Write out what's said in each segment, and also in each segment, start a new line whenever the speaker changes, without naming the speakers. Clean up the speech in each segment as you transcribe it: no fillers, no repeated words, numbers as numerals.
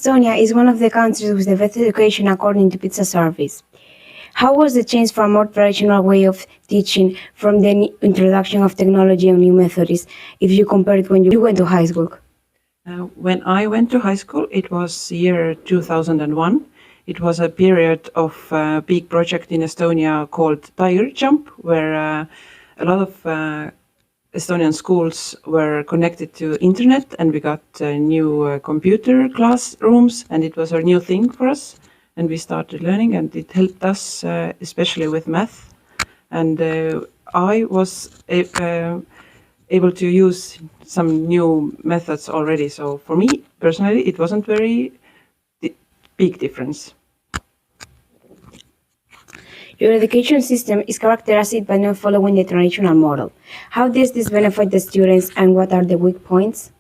Estonia is one of the countries with the best education according to PISA surveys. How was the change from a more traditional way of teaching from the introduction of technology and new methods if you compare it when you went to high school?
When I went to high school, it was year 2001. It was a period of a big project in Estonia called Tiger Jump, where a lot of Estonian schools were connected to internet, and we got new computer classrooms, and it was a new thing for us. And we started learning, and it helped us, especially with math. And I was able to use some new methods already. So for me personally, it wasn't very big difference.
Your education system is characterized by not following the traditional model. How does this benefit the students, and what are the weak points?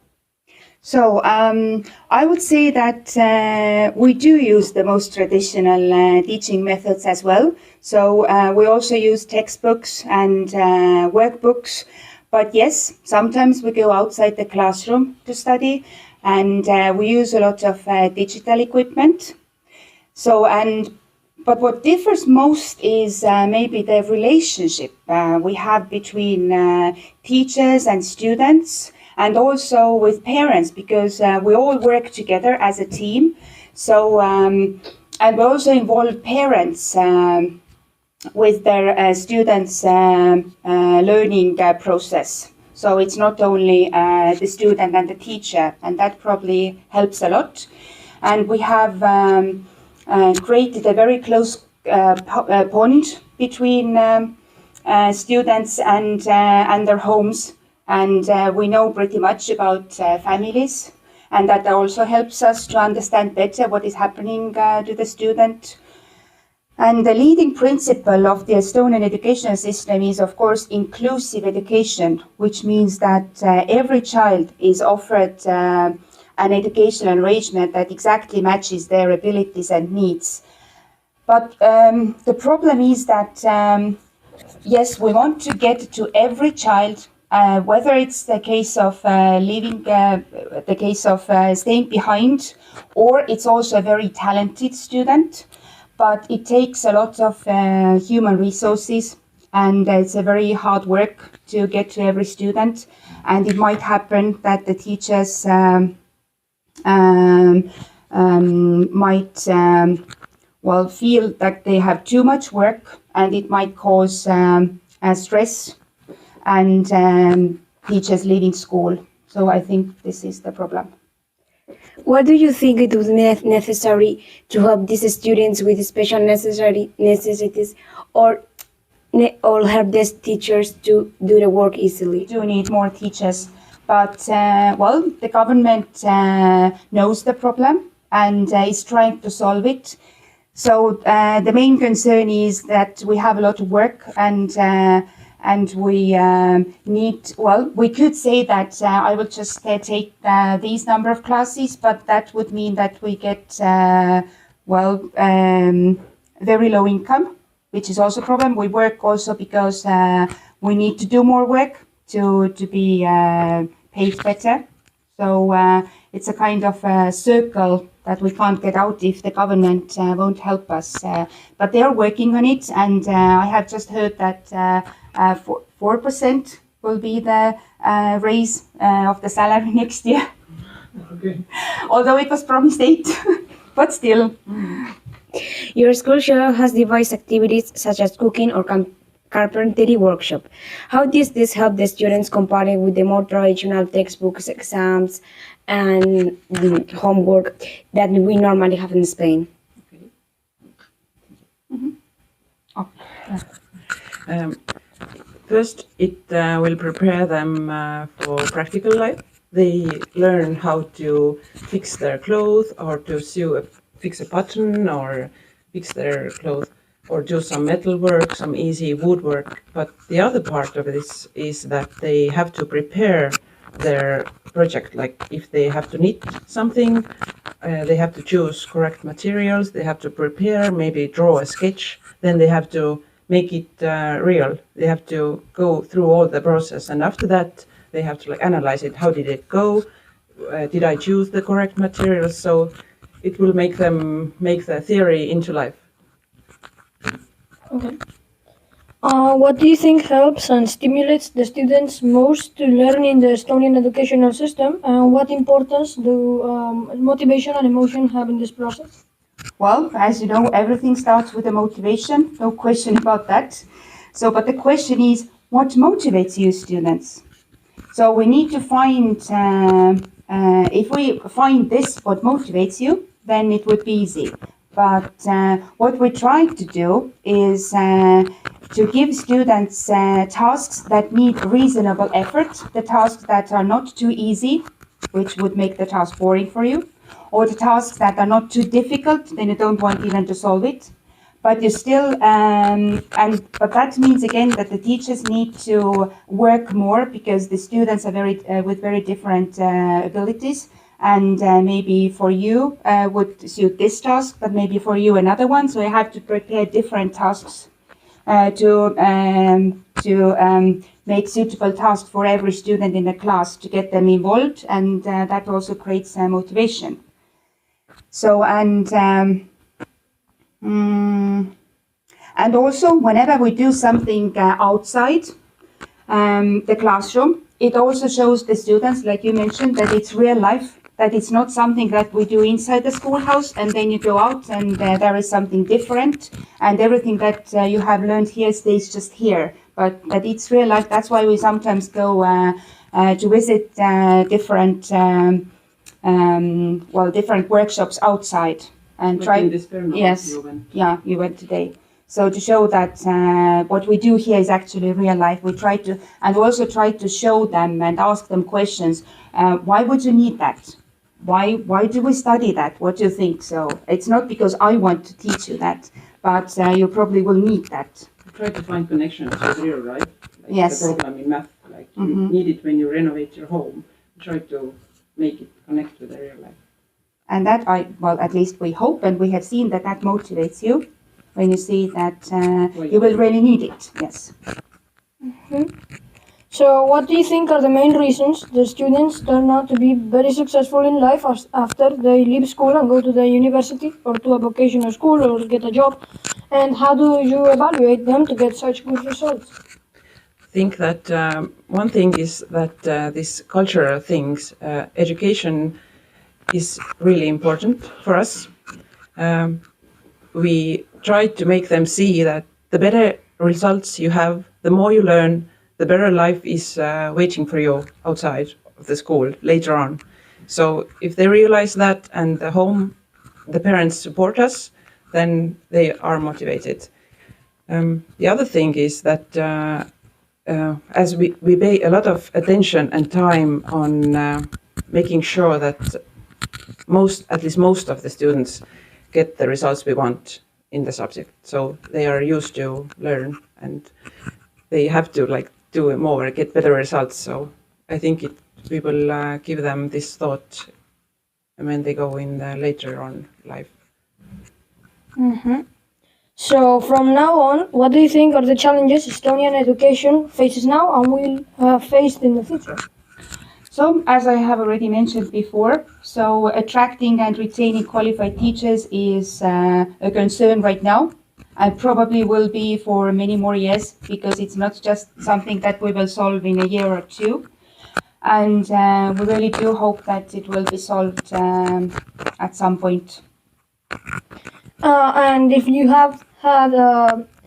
So I would say that we do use the most traditional teaching methods as well. So we also use textbooks and workbooks. But yes, sometimes we go outside the classroom to study, and we use a lot of digital equipment. But what differs most is maybe the relationship we have between teachers and students, and also with parents, because we all work together as a team. So, and we also involve parents with their students' learning process. So it's not only the student and the teacher, and that probably helps a lot. And we have created a very close bond between students and their homes. And we know pretty much about families, and that also helps us to understand better what is happening to the student. And the leading principle of the Estonian education system is, of course, inclusive education, which means that every child is offered an educational arrangement that exactly matches their abilities and needs. But the problem is that, yes, we want to get to every child, whether it's the case of staying behind, or it's also a very talented student. But it takes a lot of human resources, and it's a very hard work to get to every student. And it might happen that the teachers might feel that they have too much work, and it might cause stress and teachers leaving school. So I think this is the problem.
What do you think it would be necessary to help these students with special necessities, or help these teachers to do the work easily?
We do need more teachers, but the government knows the problem and is trying to solve it. So the main concern is that we have a lot of work, and we we could say that I will just take these number of classes, but that would mean that we get very low income, which is also a problem. We work also because we need to do more work to be paid better. So it's a kind of a circle that we can't get out if the government won't help us. But they are working on it, and I have just heard that 4% will be the raise of the salary next year. Okay. Although it was promised 8%, but still.
Your school sure has devised activities such as cooking or carpentry workshop. How does this help the students comparing with the more traditional textbooks, exams, and homework that we normally have in Spain?
Okay.
Mm-hmm.
First, it will prepare them for practical life. They learn how to fix their clothes, or to fix a button, or fix their clothes, or do some metal work, some easy woodwork. But the other part of this is that they have to prepare their project. Like if they have to knit something, they have to choose correct materials, they have to prepare, maybe draw a sketch, then they have to make it real. They have to go through all the process, and after that they have to analyze it. How did it go? Did I choose the correct materials? So it will make them make the theory into life.
Okay. What do you think helps and stimulates the students most to learn in the Estonian educational system? And what importance do motivation and emotion have in this process?
Well, as you know, everything starts with a motivation, no question about that. So, but the question is, what motivates you, students? So we need to find, if we find this, what motivates you, then it would be easy. But what we try to do is to give students tasks that need reasonable effort, the tasks that are not too easy, which would make the task boring for you, or the tasks that are not too difficult, then you don't want even to solve it. But you still, but that means again that the teachers need to work more because the students are with very different abilities. And maybe for you would suit this task, but maybe for you another one. So you have to prepare different tasks to make suitable tasks for every student in the class to get them involved, and that also creates motivation. So and also whenever we do something outside the classroom, it also shows the students, like you mentioned, that it's real life. That it's not something that we do inside the schoolhouse and then you go out and there is something different and everything that you have learned here stays just here. But that it's real life. That's why we sometimes go to visit different different workshops outside and
Like
try.
in this Pärnu,
Yes,
you went.
yeah, you went today. So to show that what we do here is actually real life, we try to, and also try to show them and ask them questions. Why would you need that? Why do we study that? What do you think? So it's not because I want to teach you that, but you probably will need that.
Try to find connections with real life. Like
Yes.
The problem in math, like you need it when you renovate your home. Try to make it connect with the real life.
And that at least we hope and we have seen that motivates you when you see that you will really need it. Yes.
So, what do you think are the main reasons the students turn out to be very successful in life after they leave school and go to the university or to a vocational school or get a job? And how do you evaluate them to get such good results?
I think that one thing is that these cultural things, education is really important for us. We try to make them see that the better results you have, the more you learn, the better life is waiting for you outside of the school later on. So if they realize that and the parents support us, then they are motivated. The other thing is that as we pay a lot of attention and time on making sure that at least most of the students get the results we want in the subject. So they are used to learn and they have to do more, get better results. So I think we will give them this thought when they go in later on life.
So, from now on, what do you think are the challenges Estonian education faces now and will have faced in the future?
So, as I have already mentioned before, so attracting and retaining qualified teachers is a concern right now and probably will be for many more years because it's not just something that we will solve in a year or two. And we really do hope that it will be solved at some point.
And if you have had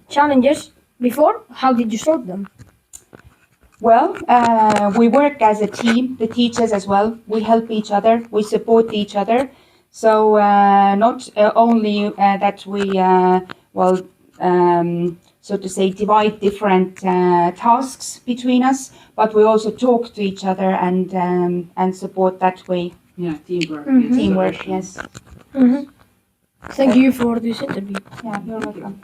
challenges before, how did you solve them?
Well, we work as a team, the teachers as well. We help each other, we support each other. So not only that we, so to say, divide different tasks between us, but we also talk to each other and support that way.
Yeah, teamwork.
Teamwork, yes.
Thank you for this interview.
Yeah, you're welcome.